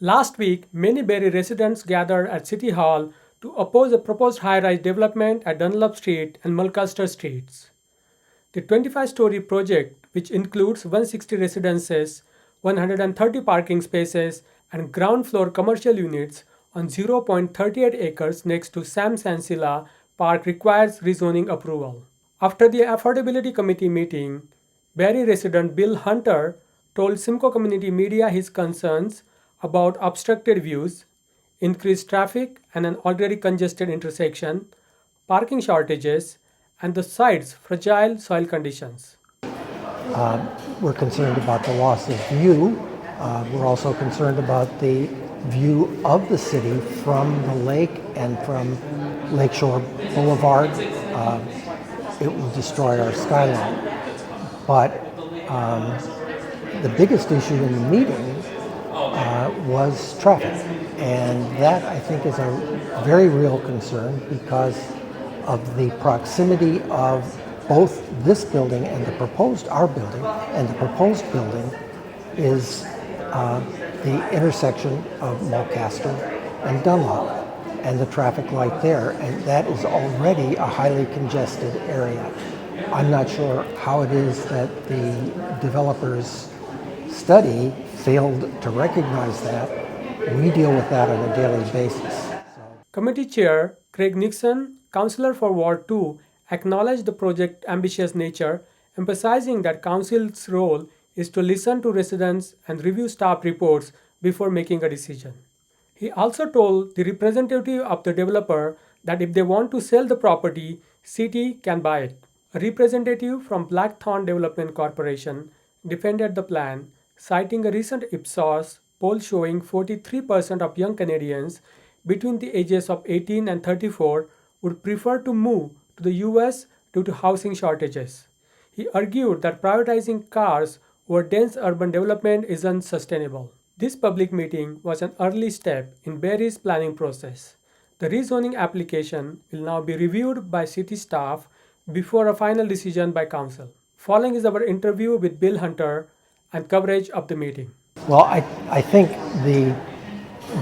Last week, many Barrie residents gathered at City Hall to oppose a proposed high-rise development at Dunlop Street and Mulcaster Streets. The 25-story project, which includes 160 residences, 130 parking spaces, and ground floor commercial units on 0.38 acres next to Sam Cancilla Park, requires rezoning approval. After the Affordability Committee meeting, Barrie resident Bill Hunter told Simcoe Community Media his concerns about obstructed views, increased traffic and an already congested intersection, parking shortages, and the site's fragile soil conditions. We're concerned about the loss of view. We're also concerned about the view of the city from the lake and from Lakeshore Boulevard. It will destroy our skyline. But the biggest issue in the meeting was traffic. And that, I think, is a very real concern because of the proximity of both this building and the proposed, our building, and the proposed building is the intersection of Mulcaster and Dunlop and the traffic light there, and that is already a highly congested area. I'm not sure how it is that the developers' study failed to recognize that. We deal with that on a daily basis. Committee Chair Craig Nixon, Councillor for Ward 2, acknowledged the project's ambitious nature, emphasizing that Council's role is to listen to residents and review staff reports before making a decision. He also told the representative of the developer that if they want to sell the property, City can buy it. A representative from Blackthorn Development Corporation defended the plan, citing a recent Ipsos poll showing 43% of young Canadians between the ages of 18 and 34 would prefer to move to the US due to housing shortages. He argued that privatizing cars over dense urban development isn't sustainable. This public meeting was an early step in Barrie's planning process. The rezoning application will now be reviewed by city staff before a final decision by council. Following is our interview with Bill Hunter and coverage of the meeting. Well, I think the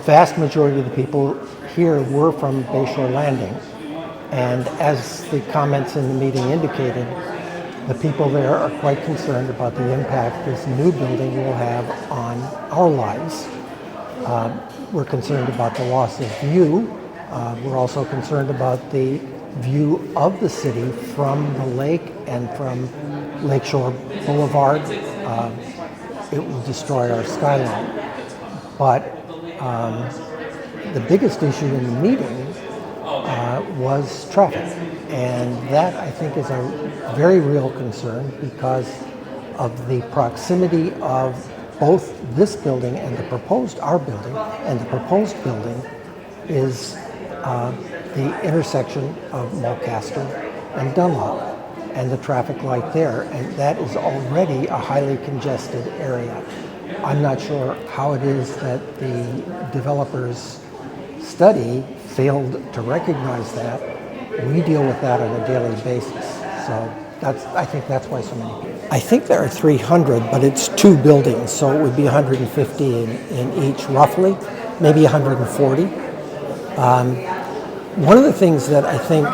vast majority of the people here were from Bayshore Landing. And as the comments in the meeting indicated, the people there are quite concerned about the impact this new building will have on our lives. We're concerned about the loss of view. We're also concerned about the view of the city from the lake and from Lakeshore Boulevard. It will destroy our skyline. But the biggest issue in the meeting was traffic. And that, I think, is a very real concern because of the proximity of both this building and the proposed, our building, and the proposed building is the intersection of Mulcaster and Dunlop and the traffic light there, and that is already a highly congested area. I'm not sure how it is that the developers' study failed to recognize that. We deal with that on a daily basis. So I think that's why so many people. I think there are 300, but it's two buildings, so it would be 150 in each roughly, maybe 140. One of the things that I think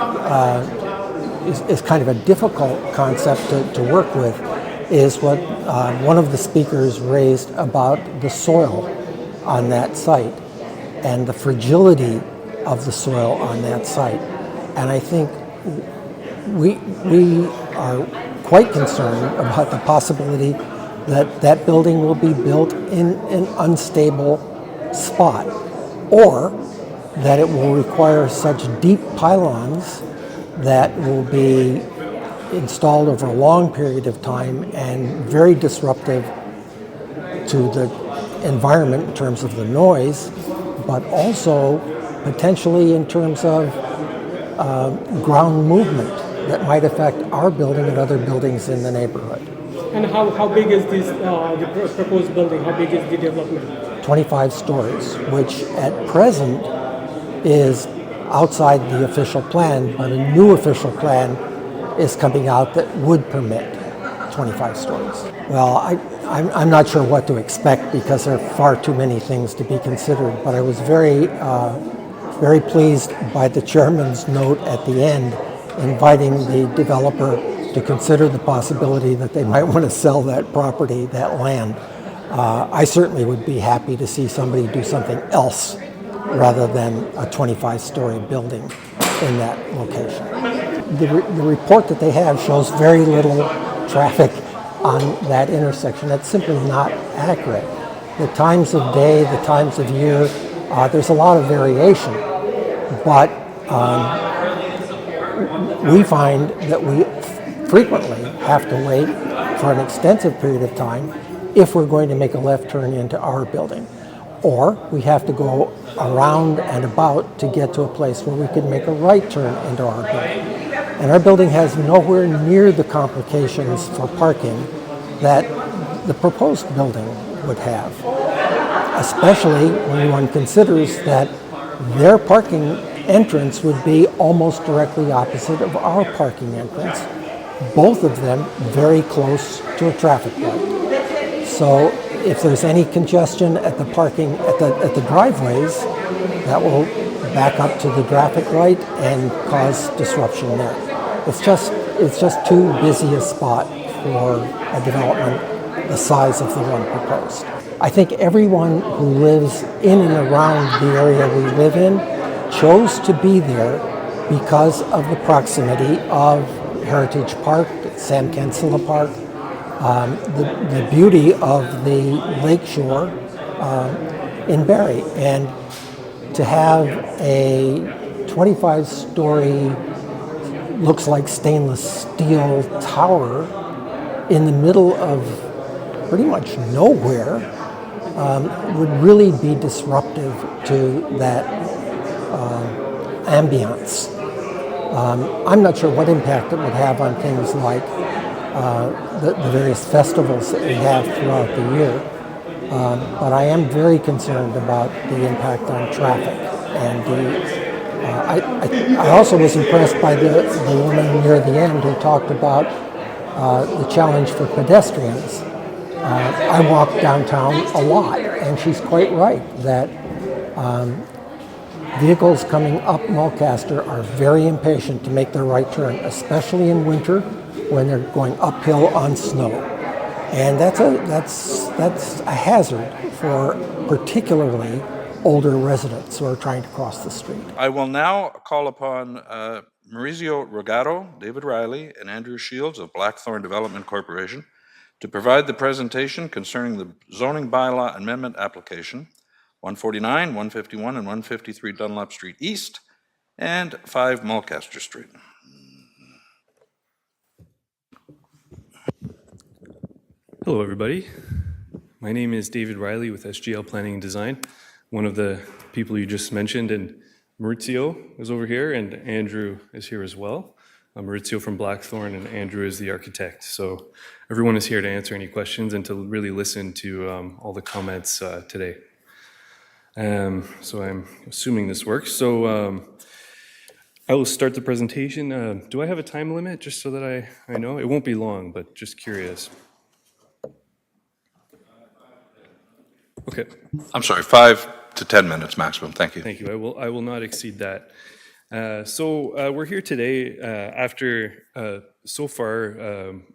is kind of a difficult concept to work with is what one of the speakers raised about the soil on that site and the fragility of the soil on that site. And I think we are quite concerned about the possibility that that building will be built in an unstable spot, or that it will require such deep pylons that will be installed over a long period of time and very disruptive to the environment in terms of the noise, but also potentially in terms of ground movement that might affect our building and other buildings in the neighborhood. And how big is this the proposed building? How big is the development? 25 stories, which at present is outside the official plan, but a new official plan is coming out that would permit 25 stories. Well, I'm not sure what to expect because there are far too many things to be considered, but I was very pleased by the chairman's note at the end inviting the developer to consider the possibility that they might want to sell that property, that land. I certainly would be happy to see somebody do something else rather than a 25-story building in that location. The report that they have shows very little traffic on that intersection. That's simply not accurate. The times of day, the times of year, there's a lot of variation, but we find that we frequently have to wait for an extensive period of time if we're going to make a left turn into our building. Or we have to go around and about to get to a place where we can make a right turn into our building. And our building has nowhere near the complications for parking that the proposed building would have, especially when one considers that their parking entrance would be almost directly opposite of our parking entrance, both of them very close to a traffic light. So if there's any congestion at the parking at the driveways, that will back up to the traffic light and cause disruption there. It's just too busy a spot for a development the size of the one proposed. I think everyone who lives in and around the area we live in chose to be there because of the proximity of Heritage Park, Sam Cancilla Park, the beauty of the lakeshore in Barrie, and to have a 25-story, looks like stainless steel tower in the middle of pretty much nowhere would really be disruptive to that ambiance. I'm not sure what impact it would have on things like the various festivals that we have throughout the year, but I am very concerned about the impact on traffic. And I also was impressed by the woman near the end who talked about the challenge for pedestrians. I walk downtown a lot, and she's quite right that vehicles coming up Mulcaster are very impatient to make their right turn, especially in winter when they're going uphill on snow. And that's a hazard for particularly older residents who are trying to cross the street. I will now call upon Maurizio Rogato, David Riley, and Andrew Shields of Blackthorn Development Corporation to provide the presentation concerning the zoning bylaw amendment application 149, 151, and 153 Dunlop Street East and 5 Mulcaster Street. Hello, everybody. My name is David Riley with SGL Planning and Design, one of the people you just mentioned, and Maurizio is over here, and Andrew is here as well. Maurizio from Blackthorn, and Andrew is the architect. So everyone is here to answer any questions and to really listen to all the comments today. So I'm assuming this works. So I will start the presentation. Do I have a time limit, just so that I know? It won't be long, but just curious. Okay. I'm sorry, 5 to 10 minutes maximum. Thank you. Thank you. I will not exceed that. So we're here today after so far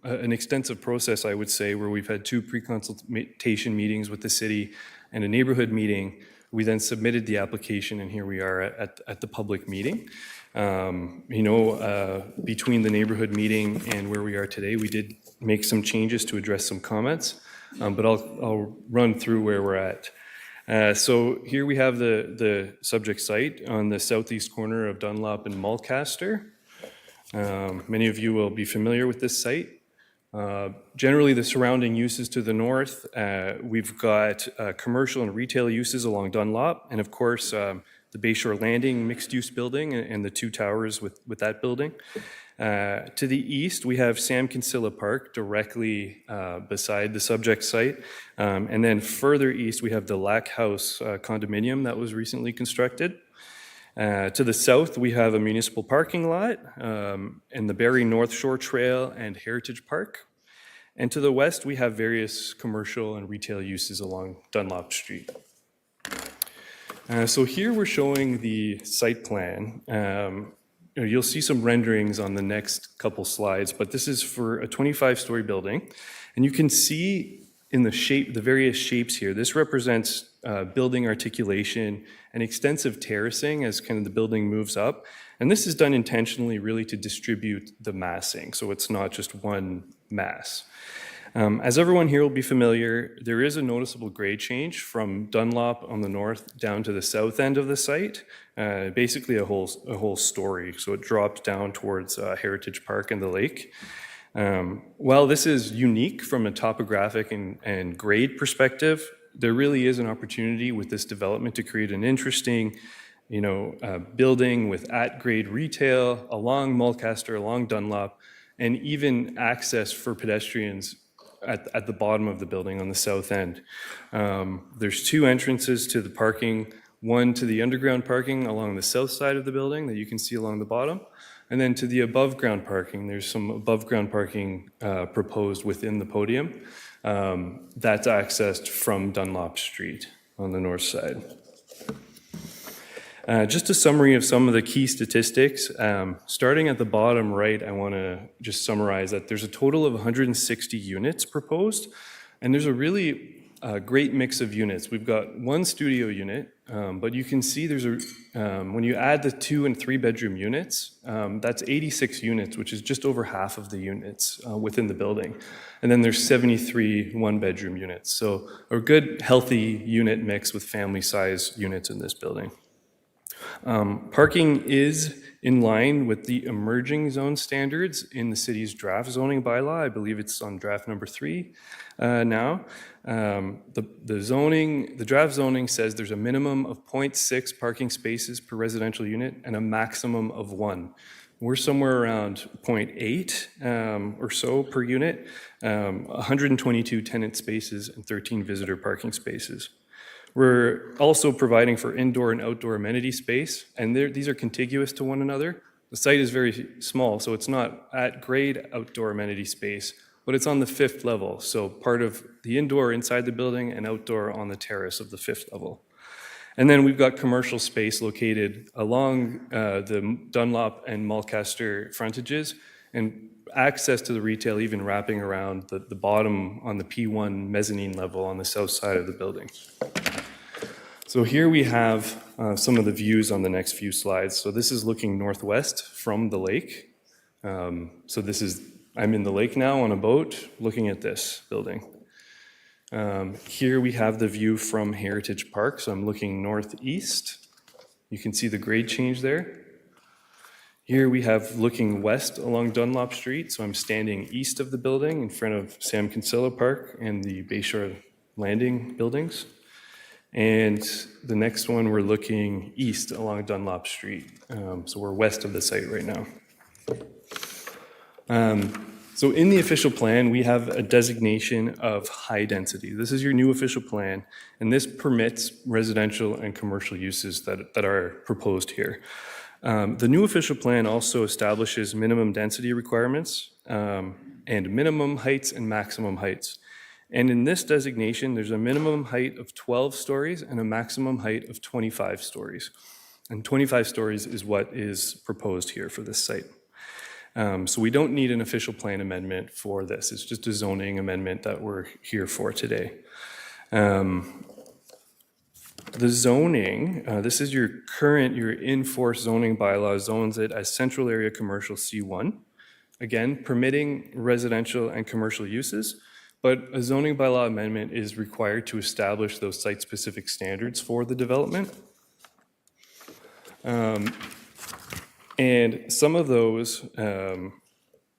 an extensive process, I would say, where we've had 2 pre-consultation meetings with the city and a neighborhood meeting. We then submitted the application, and here we are at the public meeting. Between the neighborhood meeting and where we are today, we did make some changes to address some comments, but I'll run through where we're at. So here we have the subject site on the southeast corner of Dunlop and Mulcaster. Many of you will be familiar with this site. Generally, the surrounding uses to the north, we've got commercial and retail uses along Dunlop, and of course, the Bayshore Landing mixed-use building and the 2 towers with that building. To the east, we have Sam Cancilla Park directly beside the subject site. And then further east, we have the Lack House condominium that was recently constructed. To the south, we have a municipal parking lot and the Barrie North Shore Trail and Heritage Park. And to the west, we have various commercial and retail uses along Dunlop Street. So here we're showing the site plan. You'll see some renderings on the next couple slides, but this is for a 25-story building. And you can see in the various shapes here, this represents building articulation and extensive terracing as kind of the building moves up. And this is done intentionally really to distribute the massing, so it's not just one mass. As everyone here will be familiar, there is a noticeable grade change from Dunlop on the north down to the south end of the site, basically a whole story. So it drops down towards Heritage Park and the lake. While this is unique from a topographic and grade perspective, there really is an opportunity with this development to create an interesting, building with at-grade retail along Mulcaster, along Dunlop, and even access for pedestrians at the bottom of the building on the south end. There's two entrances to the parking, one to the underground parking along the south side of the building that you can see along the bottom, and then to the above ground parking. There's some above ground parking proposed within the podium that's accessed from Dunlop Street on the north side. Just a summary of some of the key statistics. Starting at the bottom right, I want to just summarize that there's a total of 160 units proposed, and there's a really great mix of units. We've got one studio unit, but you can see there's when you add the 2 and 3 bedroom units, that's 86 units, which is just over half of the units within the building. And then there's 73 one-bedroom units. So a good, healthy unit mix with family size units in this building. Parking is in line with the emerging zone standards in the city's draft zoning bylaw. I believe it's on draft number 3 now. The draft zoning says there's a minimum of 0.6 parking spaces per residential unit and a maximum of 1. We're somewhere around 0.8 or so per unit, 122 tenant spaces and 13 visitor parking spaces. We're also providing for indoor and outdoor amenity space, and these are contiguous to one another. The site is very small, so it's not at grade outdoor amenity space, but it's on the 5th level, so part of the indoor inside the building and outdoor on the terrace of the 5th level. And then we've got commercial space located along the Dunlop and Mulcaster frontages, and access to the retail even wrapping around the bottom on the P1 mezzanine level on the south side of the building. So here we have some of the views on the next few slides. So this is looking northwest from the lake. I'm in the lake now on a boat looking at this building. Here we have the view from Heritage Park. So I'm looking northeast. You can see the grade change there. Here we have looking west along Dunlop Street. So I'm standing east of the building in front of Sam Cancilla Park and the Bayshore Landing buildings. And the next one, we're looking east along Dunlop Street. So we're west of the site right now. So in the official plan, we have a designation of high density. This is your new official plan, and this permits residential and commercial uses that are proposed here. The new official plan also establishes minimum density requirements and minimum heights and maximum heights. And in this designation, there's a minimum height of 12 stories and a maximum height of 25 stories. And 25 stories is what is proposed here for this site. So we don't need an official plan amendment for this. It's just a zoning amendment that we're here for today. The zoning, this is your in-force zoning bylaw zones it as central area commercial C1. Again, permitting residential and commercial uses. But a zoning bylaw amendment is required to establish those site-specific standards for the development. And some of those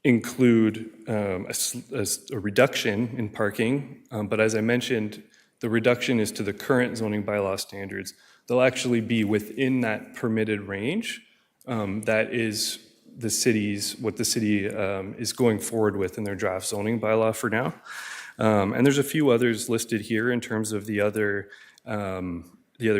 include a reduction in parking, but as I mentioned, the reduction is to the current zoning bylaw standards. They'll actually be within that permitted range that is what the city is going forward with in their draft zoning bylaw for now. And there's a few others listed here in terms of the other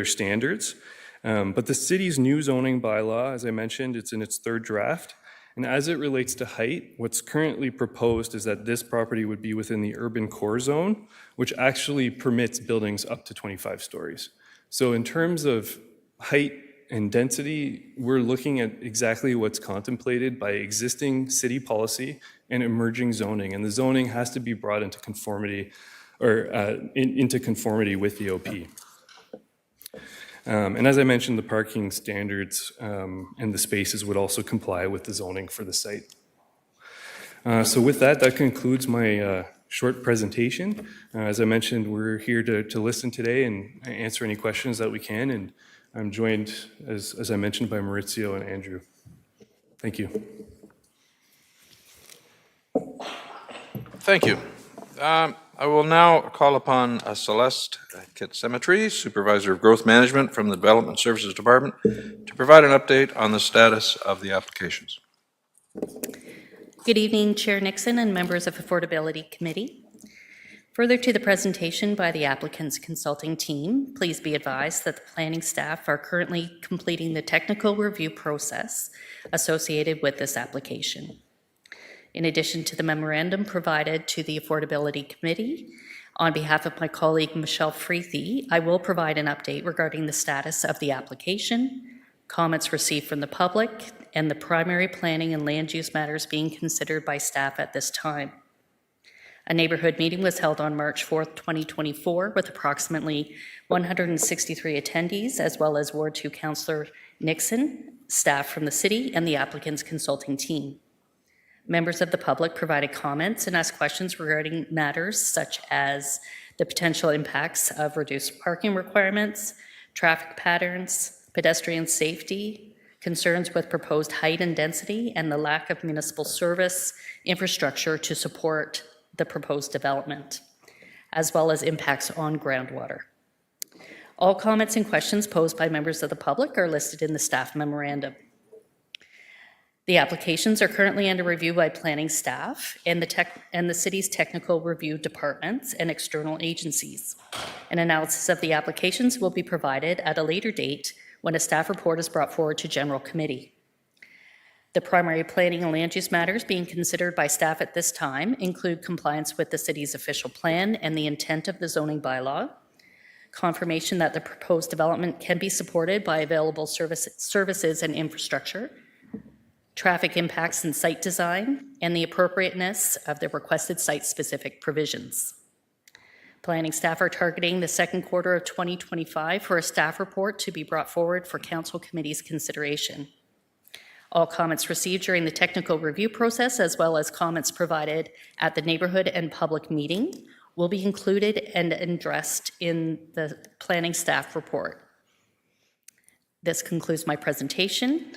standards. But the city's new zoning bylaw, as I mentioned, it's in its 3rd draft, And as it relates to height, what's currently proposed is that this property would be within the urban core zone, which actually permits buildings up to 25 stories. So in terms of height and density, we're looking at exactly what's contemplated by existing city policy and emerging zoning. And the zoning has to be brought into conformity into conformity with the OP. And as I mentioned, the parking standards and the spaces would also comply with the zoning for the site. So with that, that concludes my short presentation. As I mentioned, we're here to listen today and answer any questions that we can. And I'm joined, as I mentioned, by Maurizio and Andrew. Thank you. Thank you. I will now call upon Celeste Cancilla, Supervisor of Growth Management from the Development Services Department, to provide an update on the status of the applications. Good evening, Chair Nixon and members of Affordability Committee. Further to the presentation by the applicant's consulting team, please be advised that the planning staff are currently completing the technical review process associated with this application. In addition to the memorandum provided to the Affordability Committee, on behalf of my colleague Michelle Freethy, I will provide an update regarding the status of the application, comments received from the public, and the primary planning and land use matters being considered by staff at this time. A neighborhood meeting was held on March 4th, 2024, with approximately 163 attendees, as well as Ward 2 Councillor Nixon, staff from the city, and the applicant's consulting team. Members of the public provided comments and asked questions regarding matters such as the potential impacts of reduced parking requirements, traffic patterns, pedestrian safety, concerns with proposed height and density, and the lack of municipal service infrastructure to support the proposed development, as well as impacts on groundwater. All comments and questions posed by members of the public are listed in the staff memorandum. The applications are currently under review by planning staff and the city's technical review departments and external agencies. An analysis of the applications will be provided at a later date when a staff report is brought forward to General Committee. The primary planning and land use matters being considered by staff at this time include compliance with the city's official plan and the intent of the zoning bylaw, confirmation that the proposed development can be supported by available services and infrastructure, traffic impacts and site design, and the appropriateness of the requested site-specific provisions. Planning staff are targeting the second quarter of 2025 for a staff report to be brought forward for Council Committee's consideration. All comments received during the technical review process, as well as comments provided at the neighborhood and public meeting, will be included and addressed in the planning staff report. This concludes my presentation.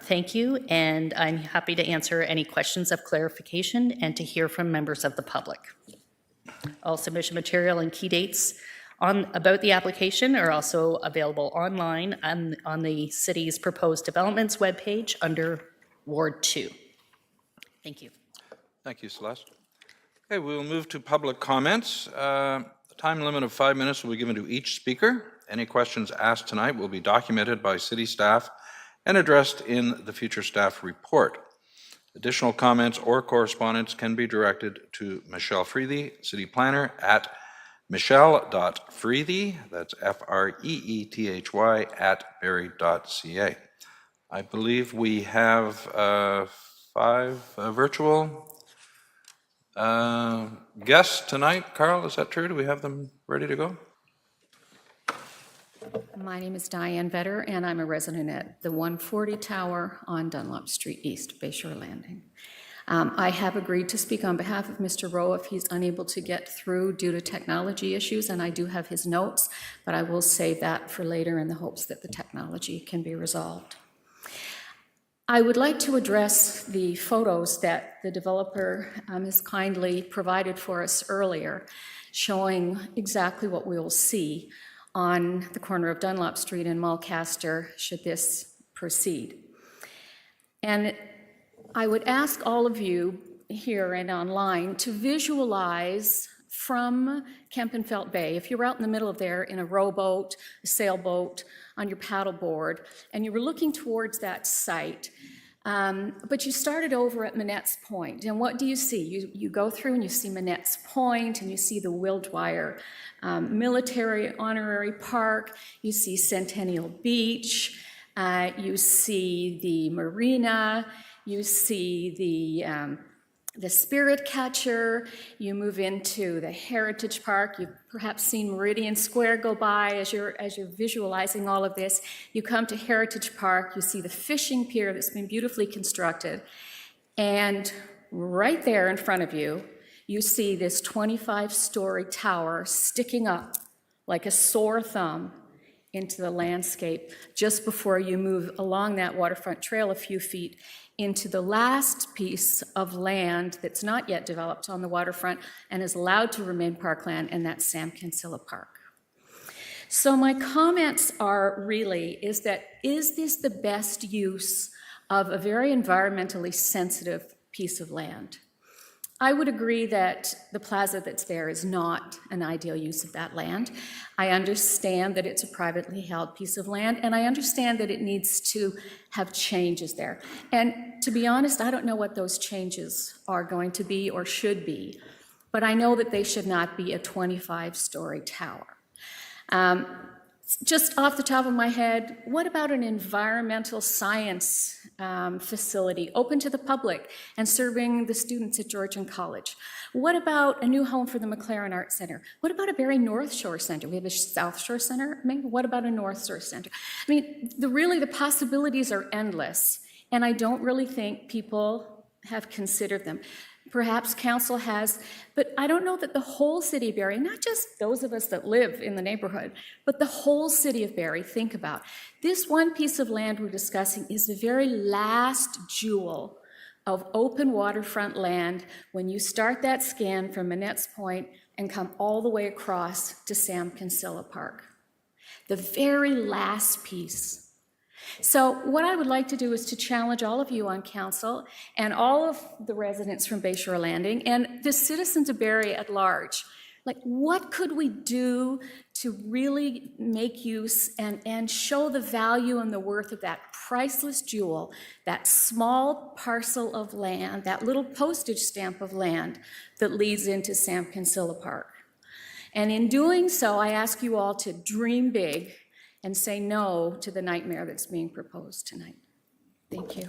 Thank you, and I'm happy to answer any questions of clarification and to hear from members of the public. All submission material and key dates about the application are also available online on the city's proposed developments webpage under Ward 2. Thank you. Thank you, Celeste. Okay, we will move to public comments. A time limit of 5 minutes will be given to each speaker. Any questions asked tonight will be documented by city staff and addressed in the future staff report. Additional comments or correspondence can be directed to Michelle Freethy, City Planner, at michelle.freethy, that's F-R-E-E-T-H-Y, @barrie.ca. I believe we have 5 virtual guests tonight. Carl, is that true? Do we have them ready to go? My name is Diane Vetter, and I'm a resident at the 140 Tower on Dunlop Street East, Bayshore Landing. I have agreed to speak on behalf of Mr. Rowe if he's unable to get through due to technology issues, and I do have his notes, but I will save that for later in the hopes that the technology can be resolved. I would like to address the photos that the developer has kindly provided for us earlier, showing exactly what we will see on the corner of Dunlop Street and Mulcaster should this proceed. And I would ask all of you here and online to visualize from Kempenfelt Bay, if you're out in the middle of there in a rowboat, a sailboat, on your paddleboard, and you were looking towards that site, But you started over at Manette's Point, and what do you see? You go through and you see Manette's Point, and you see the Wildwire Military Honorary Park, you see Centennial Beach, you see the marina, you see the Spirit Catcher, you move into the Heritage Park, you've perhaps seen Meridian Square go by as you're visualizing all of this. You come to Heritage Park, you see the fishing pier that's been beautifully constructed, and right there in front of you, you see this 25-story tower sticking up like a sore thumb into the landscape just before you move along that waterfront trail a few feet into the last piece of land that's not yet developed on the waterfront and is allowed to remain parkland, and that's Sam Cancilla Park. So my comments are really, is this the best use of a very environmentally sensitive piece of land? I would agree that the plaza that's there is not an ideal use of that land. I understand that it's a privately held piece of land, and I understand that it needs to have changes there. And to be honest, I don't know what those changes are going to be or should be, but I know that they should not be a 25-story tower. Just off the top of my head, what about an environmental science facility open to the public and serving the students at Georgian College? What about a new home for the McLaren Art Center? What about a Barrie North Shore Center? We have a South Shore Center, maybe. What about a North Shore Center? I mean, really the possibilities are endless, and I don't really think people have considered them. Perhaps council has, but I don't know that the whole city of Barrie, not just those of us that live in the neighborhood, but the whole city of Barrie, think about. This one piece of land we're discussing is the very last jewel of open waterfront land when you start that scan from Manette's Point and come all the way across to Sam Cancilla Park. The very last piece. So what I would like to do is to challenge all of you on council and all of the residents from Bayshore Landing and the citizens of Barrie at large. Like, what could we do to really make use and show the value and the worth of that priceless jewel, that small parcel of land, that little postage stamp of land that leads into Sam Cancilla Park? And in doing so, I ask you all to dream big and say no to the nightmare that's being proposed tonight. Thank you.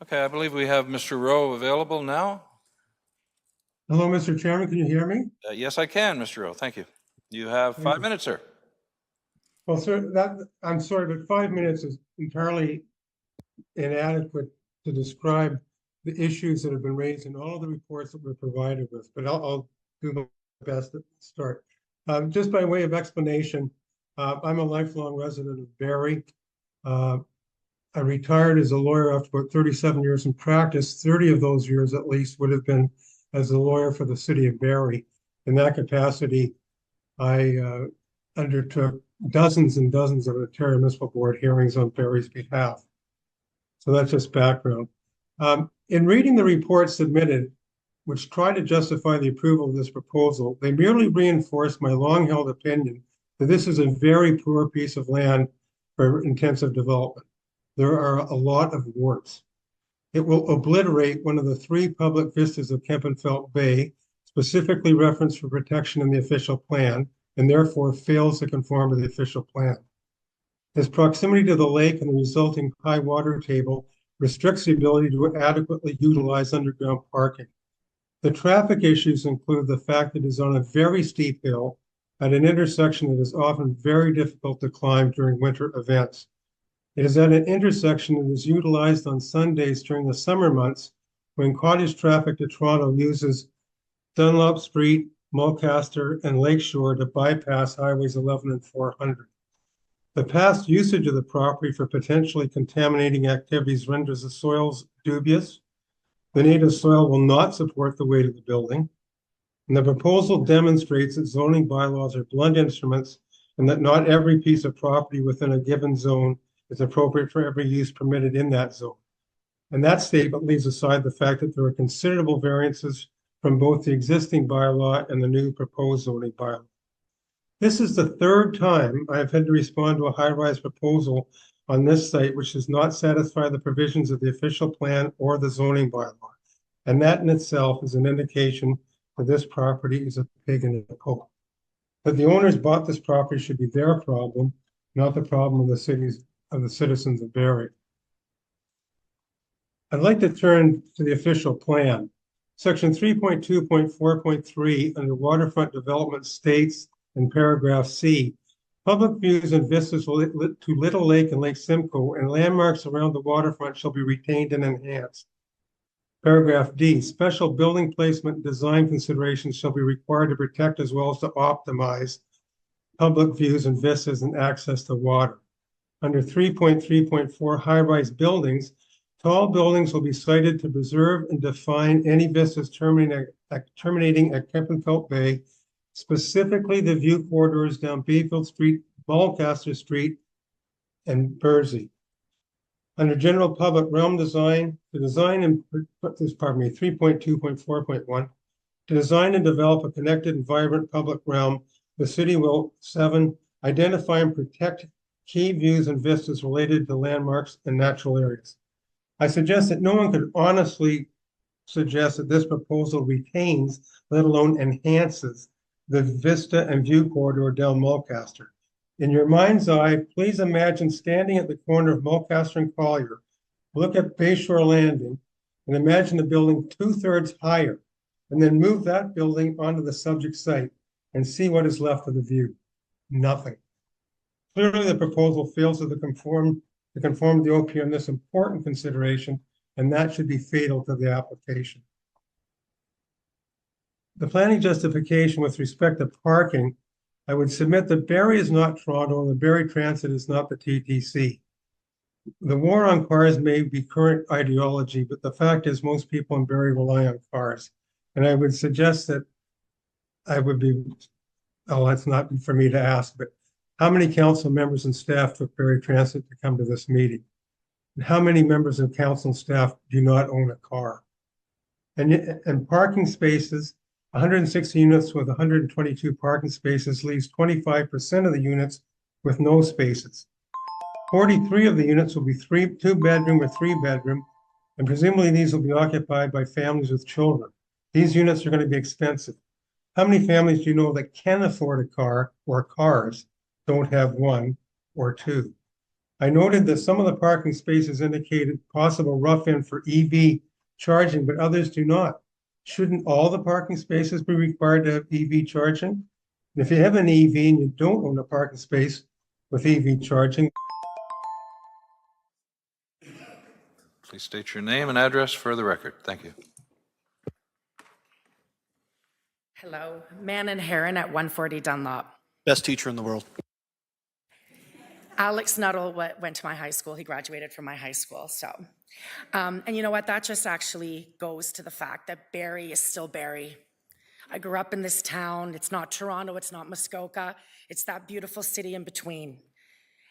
Okay, I believe we have Mr. Rowe available now. Hello, Mr. Chairman. Can you hear me? Yes, I can, Mr. Rowe. Thank you. You have 5 minutes, sir. Well, sir, I'm sorry, but 5 minutes is entirely inadequate to describe the issues that have been raised in all the reports that we're provided with, but I'll do my best to start. Just by way of explanation, I'm a lifelong resident of Barrie. I retired as a lawyer after about 37 years in practice. 30 of those years at least would have been as a lawyer for the city of Barrie. In that capacity, I undertook dozens and dozens of Ontario Municipal Board hearings on Barrie's behalf. So that's just background. In reading the reports submitted, which try to justify the approval of this proposal, they merely reinforce my long-held opinion that this is a very poor piece of land for intensive development. There are a lot of warts. It will obliterate one of the 3 public vistas of Kempenfelt Bay, specifically referenced for protection in the official plan, and therefore fails to conform to the official plan. Its proximity to the lake and the resulting high water table restricts the ability to adequately utilize underground parking. The traffic issues include the fact that it is on a very steep hill at an intersection that is often very difficult to climb during winter events. It is at an intersection that is utilized on Sundays during the summer months when cottage traffic to Toronto uses Dunlop Street, Mulcaster, and Lakeshore to bypass highways 11 and 400. The past usage of the property for potentially contaminating activities renders the soils dubious. The native soil will not support the weight of the building. And the proposal demonstrates that zoning bylaws are blunt instruments and that not every piece of property within a given zone is appropriate for every use permitted in that zone. And that statement leaves aside the fact that there are considerable variances from both the existing bylaw and the new proposed zoning bylaw. This is the third time I have had to respond to a high-rise proposal on this site which does not satisfy the provisions of the official plan or the zoning bylaw. And that in itself is an indication that this property is a pig in a poke. That the owners bought this property should be their problem, not the problem of the citizens of Barrie. I'd like to turn to the official plan. Section 3.2.4.3 under waterfront development states in paragraph C, public views and vistas to Little Lake and Lake Simcoe and landmarks around the waterfront shall be retained and enhanced. Paragraph D, special building placement and design considerations shall be required to protect as well as to optimize public views and vistas and access to water. Under 3.3.4 high-rise buildings, tall buildings will be sited to preserve and define any vistas terminating at Kempenfelt Bay, specifically the view corridors down Bayfield Street, Mulcaster Street, and Bursey. Under general public realm design, to design and 3.2.4.1, to design and develop a connected and vibrant public realm, the city will 7, identify and protect key views and vistas related to landmarks and natural areas. I suggest that no one could honestly suggest that this proposal retains, let alone enhances, the vista and view corridor down Mulcaster. In your mind's eye, please imagine standing at the corner of Mulcaster and Collier, look at Bayshore Landing, and imagine the building 2/3 higher, and then move that building onto the subject site and see what is left of the view. Nothing. Clearly, the proposal fails to conform to the OP on this important consideration, and that should be fatal to the application. The planning justification with respect to parking, I would submit that Barrie is not Toronto and the Barrie Transit is not the TTC. The war on cars may be current ideology, but the fact is most people in Barrie rely on cars. And I would suggest that I would be, oh, that's not for me to ask, but how many council members and staff took Barrie Transit to come to this meeting? And how many members of council and staff do not own a car? And parking spaces, 160 units with 122 parking spaces leaves 25% of the units with no spaces. 43 of the units will be 2-bedroom or 3-bedroom, and presumably these will be occupied by families with children. These units are going to be expensive. How many families do you know that can afford a car or cars don't have 1 or 2? I noted that some of the parking spaces indicated possible rough in for EV charging, but others do not. Shouldn't all the parking spaces be required to have EV charging? And if you have an EV and you don't own a parking space with EV charging. Please state your name and address for the record. Thank you. Hello, Man and Heron at 140 Dunlop. Best teacher in the world. Alex Nuttall went to my high school. He graduated from my high school. So, and you know what? That just actually goes to the fact that Barrie is still Barrie. I grew up in this town. It's not Toronto. It's not Muskoka. It's that beautiful city in between.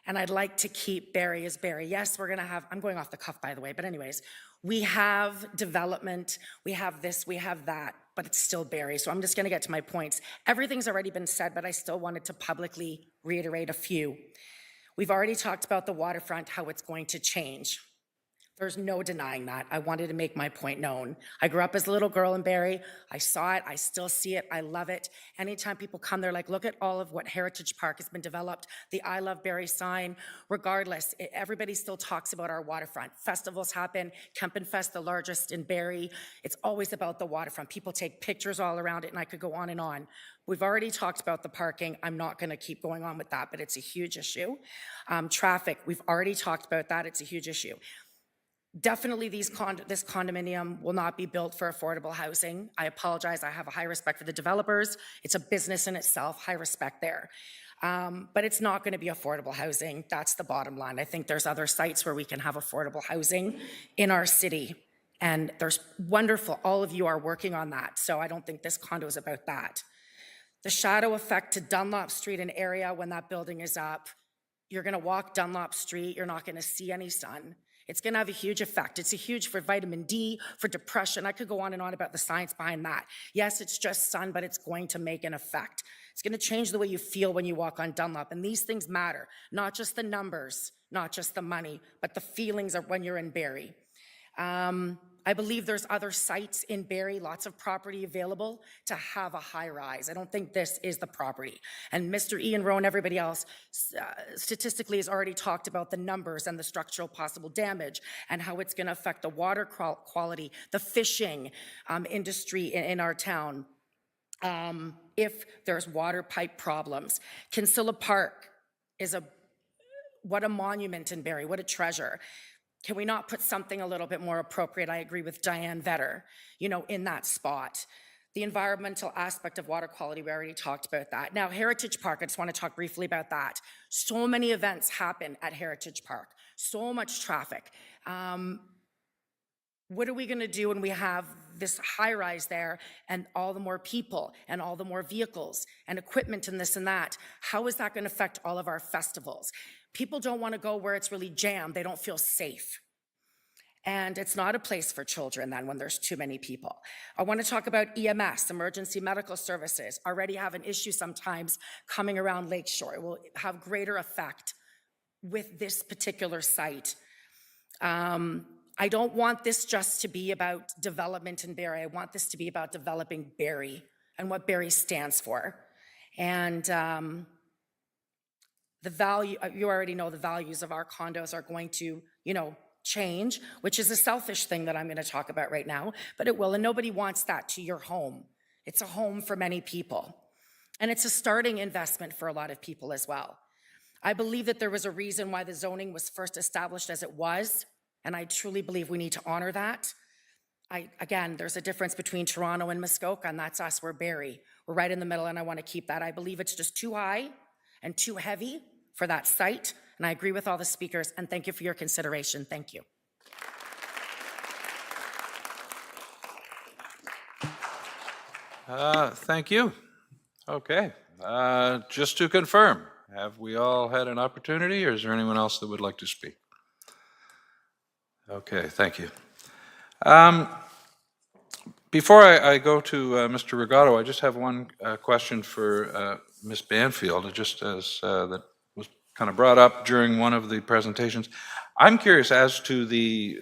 And I'd like to keep Barrie as Barrie. Yes, we're going to have, I'm going off the cuff, by the way, but anyways, we have development, we have this, we have that, but it's still Barrie. So I'm just going to get to my points. Everything's already been said, but I still wanted to publicly reiterate a few. We've already talked about the waterfront, how it's going to change. There's no denying that. I wanted to make my point known. I grew up as a little girl in Barrie. I saw it. I still see it. I love it. Anytime people come, they're like, look at all of what Heritage Park has been developed, the I Love Barrie sign. Regardless, everybody still talks about our waterfront. Festivals happen. Kempenfest, the largest in Barrie. It's always about the waterfront. People take pictures all around it, and I could go on and on. We've already talked about the parking. I'm not going to keep going on with that, but it's a huge issue. Traffic, we've already talked about that. It's a huge issue. Definitely this condominium will not be built for affordable housing. I apologize. I have a high respect for the developers. It's a business in itself, high respect there. But it's not going to be affordable housing. That's the bottom line. I think there's other sites where we can have affordable housing in our city. And there's wonderful, all of you are working on that. So I don't think this condo is about that. The shadow effect to Dunlop Street and area when that building is up, You're going to walk Dunlop Street. You're not going to see any sun. It's going to have a huge effect. It's a huge for vitamin D, for depression. I could go on and on about the science behind that. Yes, it's just sun, but it's going to make an effect. It's going to change the way you feel when you walk on Dunlop. And these things matter, not just the numbers, not just the money, but the feelings of when you're in Barrie. I believe there's other sites in Barrie, lots of property available to have a high rise. I don't think this is the property. And Mr. Ian Rowe and everybody else statistically has already talked about the numbers and the structural possible damage and how it's going to affect the water quality, the fishing industry in our town. If there's water pipe problems. Cancilla Park is what a monument in Barrie, what a treasure. Can we not put something a little bit more appropriate? I agree with Diane Vetter, in that spot. The environmental aspect of water quality, we already talked about that. Now, Heritage Park, I just want to talk briefly about that. So many events happen at Heritage Park, so much traffic. What are we going to do when we have this high rise there and all the more people and all the more vehicles and equipment and this and that? How is that going to affect all of our festivals? People don't want to go where it's really jammed. They don't feel safe. And it's not a place for children then when there's too many people. I want to talk about EMS, emergency medical services. Already have an issue sometimes coming around Lakeshore. It will have greater effect with this particular site. I don't want this just to be about development in Barrie. I want this to be about developing Barrie and what Barrie stands for. And the value, you already know the values of our condos are going to, change, which is a selfish thing that I'm going to talk about right now, but it will, and nobody wants that to your home. It's a home for many people. And it's a starting investment for a lot of people as well. I believe that there was a reason why the zoning was first established as it was, and I truly believe we need to honor that. Again, there's a difference between Toronto and Muskoka, and that's us, we're Barrie. We're right in the middle, and I want to keep that. I believe it's just too high and too heavy for that site, and I agree with all the speakers, and thank you for your consideration. Thank you. Thank you. Okay. Just to confirm, have we all had an opportunity, or is there anyone else that would like to speak? Okay, thank you. Before I go to Mr. Regato, I just have one question for Ms. Banfield, just as that was kind of brought up during one of the presentations. I'm curious as to the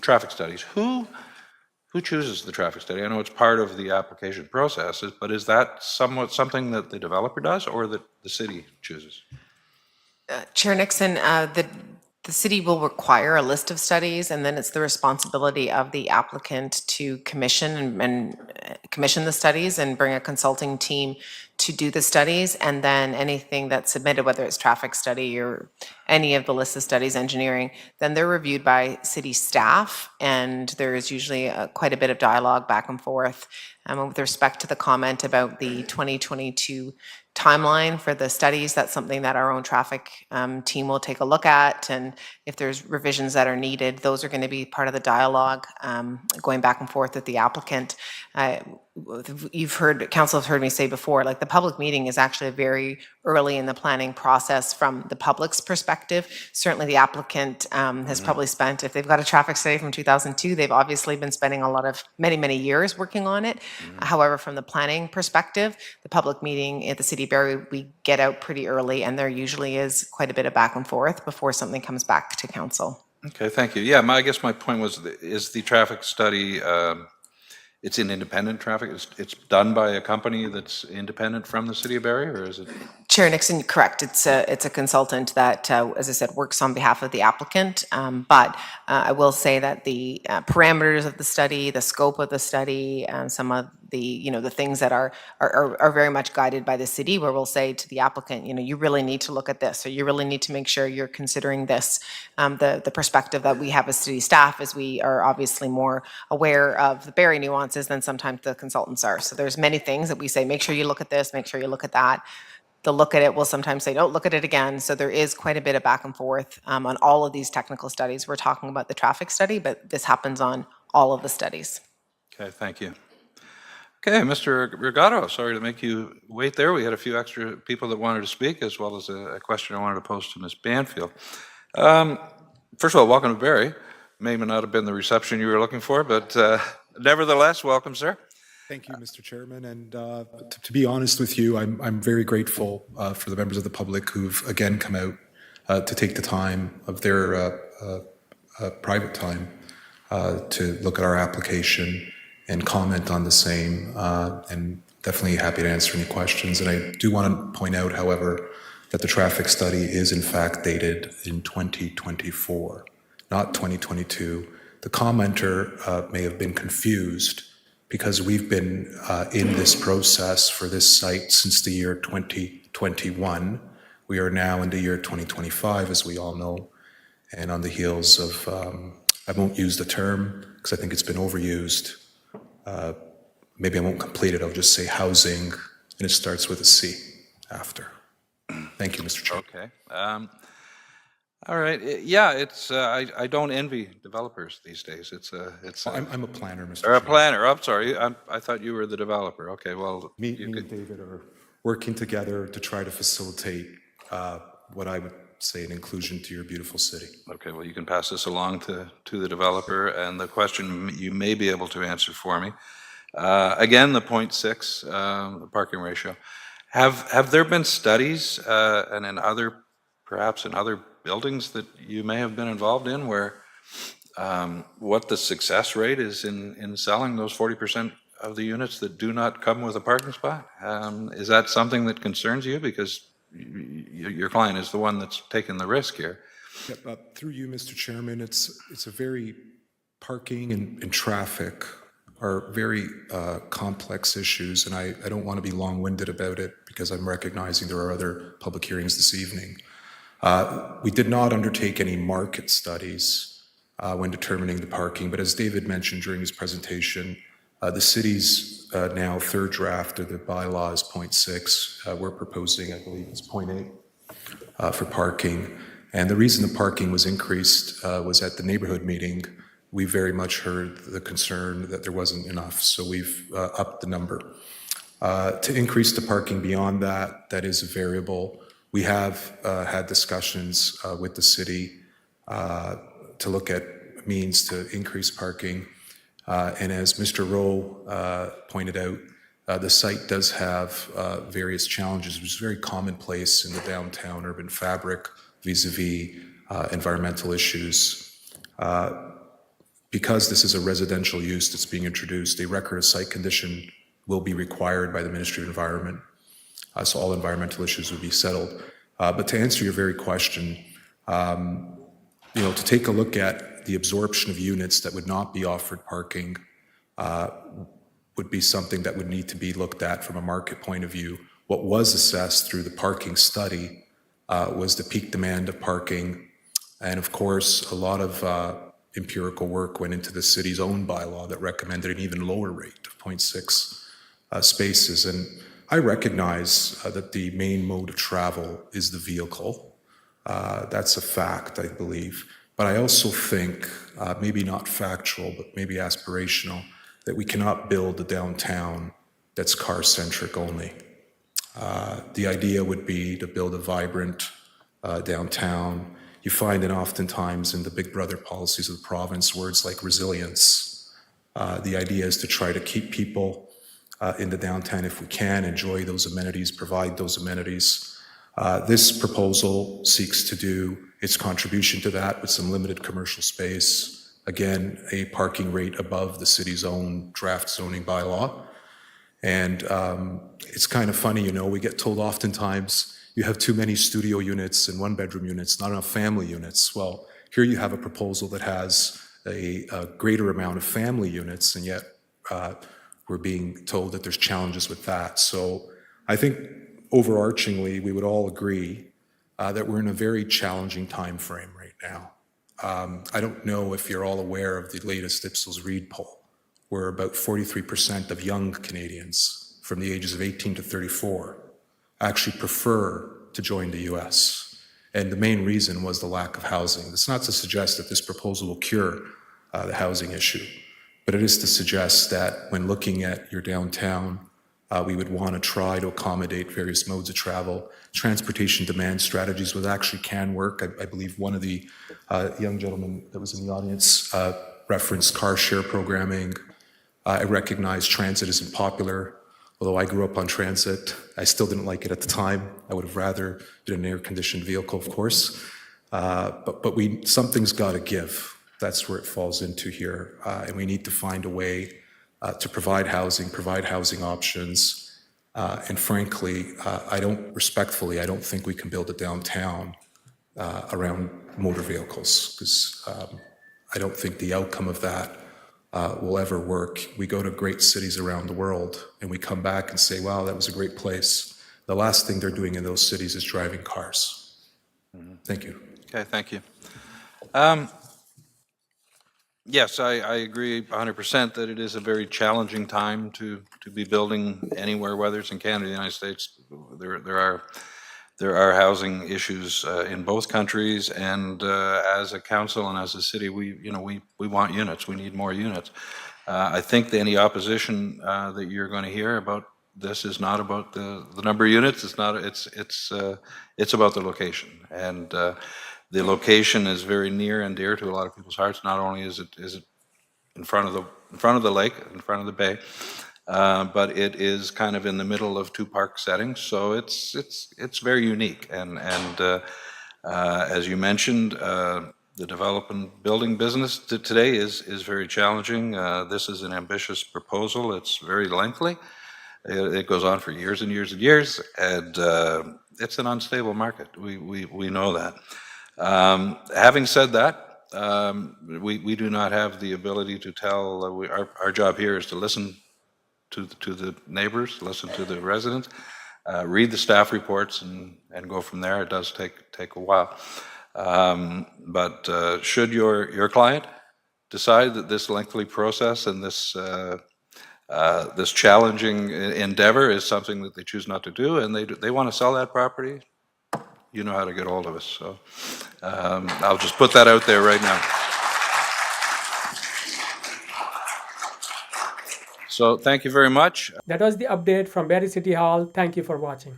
traffic studies. Who chooses the traffic study? I know it's part of the application process, but is that something that the developer does or that the city chooses? Chair Nixon, the city will require a list of studies, and then it's the responsibility of the applicant to commission and commission the studies and bring a consulting team to do the studies, and then anything that's submitted, whether it's traffic study or any of the list of studies, engineering, then they're reviewed by city staff, and there is usually quite a bit of dialogue back and forth. With respect to the comment about the 2022 timeline for the studies, that's something that our own traffic team will take a look at, and if there's revisions that are needed, those are going to be part of the dialogue going back and forth with the applicant. You've heard, council has heard me say before, like the public meeting is actually very early in the planning process from the public's perspective. Certainly the applicant has probably spent, if they've got a traffic study from 2002, they've obviously been spending a lot of many years working on it. However, from the planning perspective, the public meeting at the City of Barrie, we get out pretty early, and there usually is quite a bit of back and forth before something comes back to council. Okay, thank you. Yeah, I guess my point was, is the traffic study, it's an independent traffic, it's done by a company that's independent from the City of Barrie, or is it? Chair Nixon, correct. It's a consultant that, as I said, works on behalf of the applicant. But I will say that the parameters of the study, the scope of the study, some of the the things that are very much guided by the city, where we'll say to the applicant, you really need to look at this, or you really need to make sure you're considering this. The perspective that we have as city staff is we are obviously more aware of the Barrie nuances than sometimes the consultants are. So there's many things that we say, make sure you look at this, make sure you look at that. They'll look at it, we'll sometimes say, don't look at it again. So there is quite a bit of back and forth on all of these technical studies. We're talking about the traffic study, but this happens on all of the studies. Okay, thank you. Okay, Mr. Regato, sorry to make you wait there. We had a few extra people that wanted to speak, as well as a question I wanted to pose to Ms. Banfield. First of all, welcome to Barrie. May not have been the reception you were looking for, but nevertheless, welcome, sir. Thank you, Mr. Chairman. And to be honest with you, I'm very grateful for the members of the public who've again come out to take the time of their private time to look at our application and comment on the same, and definitely happy to answer any questions. And I do want to point out, however, that the traffic study is in fact dated in 2024, not 2022. The commenter may have been confused because we've been in this process for this site since the year 2021. We are now in the year 2025, as we all know, and on the heels of, I won't use the term because I think it's been overused. Maybe I won't complete it, I'll just say housing, and it starts with a C after. Thank you, Mr. Chair. Okay. All right. Yeah, it's I don't envy developers these days. I'm a planner, Mr. Or Chair. a planner. I'm sorry. I thought you were the developer. Okay. Well, Me and David are working together to try to facilitate what I would say an inclusion to your beautiful city. Okay. Well, you can pass this along to the developer, and the question you may be able to answer for me. Again, the 0.6, the parking ratio. Have there been studies and perhaps in other buildings that you may have been involved in where what the success rate is in selling those 40% of the units that do not come with a parking spot? Is that something that concerns you? Because your client is the one that's taking the risk here. Yep, through you, Mr. Chairman, it's a very, parking and traffic are very complex issues, and I don't want to be long-winded about it because I'm recognizing there are other public hearings this evening. We did not undertake any market studies when determining the parking, but as David mentioned during his presentation, the city's now third draft of the bylaw is 0.6. We're proposing, I believe it's 0.8 for parking. And the reason the parking was increased was at the neighborhood meeting. We very much heard the concern that there wasn't enough, so we've upped the number. To increase the parking beyond that, that is a variable. We have had discussions with the city to look at means to increase parking. And as Mr. Rowe pointed out, the site does have various challenges, which is very commonplace in the downtown urban fabric vis-a-vis environmental issues. Because this is a residential use that's being introduced, a record of site condition will be required by the Ministry of Environment. So all environmental issues would be settled. But to answer your very question, to take a look at the absorption of units that would not be offered parking would be something that would need to be looked at from a market point of view. What was assessed through the parking study was the peak demand of parking. And of course, a lot of empirical work went into the city's own bylaw that recommended an even lower rate of 0.6 spaces. And I recognize that the main mode of travel is the vehicle. That's a fact, I believe. But I also think, maybe not factual, but maybe aspirational, that we cannot build a downtown that's car-centric only. The idea would be to build a vibrant downtown. You find it oftentimes in the Big Brother policies of the province, words like resilience. The idea is to try to keep people in the downtown if we can, enjoy those amenities, provide those amenities. This proposal seeks to do its contribution to that with some limited commercial space. Again, a parking rate above the city's own draft zoning bylaw. And it's kind of funny, we get told oftentimes you have too many studio units and one-bedroom units, not enough family units. Well, here you have a proposal that has a greater amount of family units, and yet we're being told that there's challenges with that. So I think overarchingly, we would all agree that we're in a very challenging time frame right now. I don't know if you're all aware of the latest Ipsos Reid poll, where about 43% of young Canadians from the ages of 18 to 34 actually prefer to join the US. And the main reason was the lack of housing. It's not to suggest that this proposal will cure the housing issue, but but it is to suggest that when looking at your downtown, we would want to try to accommodate various modes of travel. Transportation demand strategies would actually can work. I believe one of the young gentlemen that was in the audience referenced car share programming. I recognize transit isn't popular. Although I grew up on transit, I still didn't like it at the time. I would have rather been in an air-conditioned vehicle, of course. But something's got to give. That's where it falls into here. And we need to find a way to provide housing options. And frankly, I don't think we can build a downtown around motor vehicles, because I don't think the outcome of that will ever work. We go to great cities around the world and we come back and say, wow, that was a great place. The last thing they're doing in those cities is driving cars. Thank you. Okay, thank you. Yes, I agree 100% that it is a very challenging time to be building anywhere, whether it's in Canada or the United States. There are housing issues in both countries, and as a council and as a city, we want units. We need more units. I think that any opposition that you're going to hear about this is not about the number of units. It's about the location, and the location is very near and dear to a lot of people's hearts. Not only is it in front of the lake, in front of the bay, but it is kind of in the middle of two park settings, so it's very unique. And as you mentioned, the development building business today is very challenging. This is an ambitious proposal. It's very lengthy. It goes on for years and years and years, and it's an unstable market. We know that. Having said that, we do not have the ability to tell. Our job here is to listen to the neighbors, listen to the residents, read the staff reports, and go from there. It does take a while. But should your client decide that this lengthy process and this challenging endeavor is something that they choose not to do, and they want to sell that property, you know how to get hold of us. So I'll just put that out there right now. So thank you very much. That was the update from Barrie City Hall. Thank you for watching.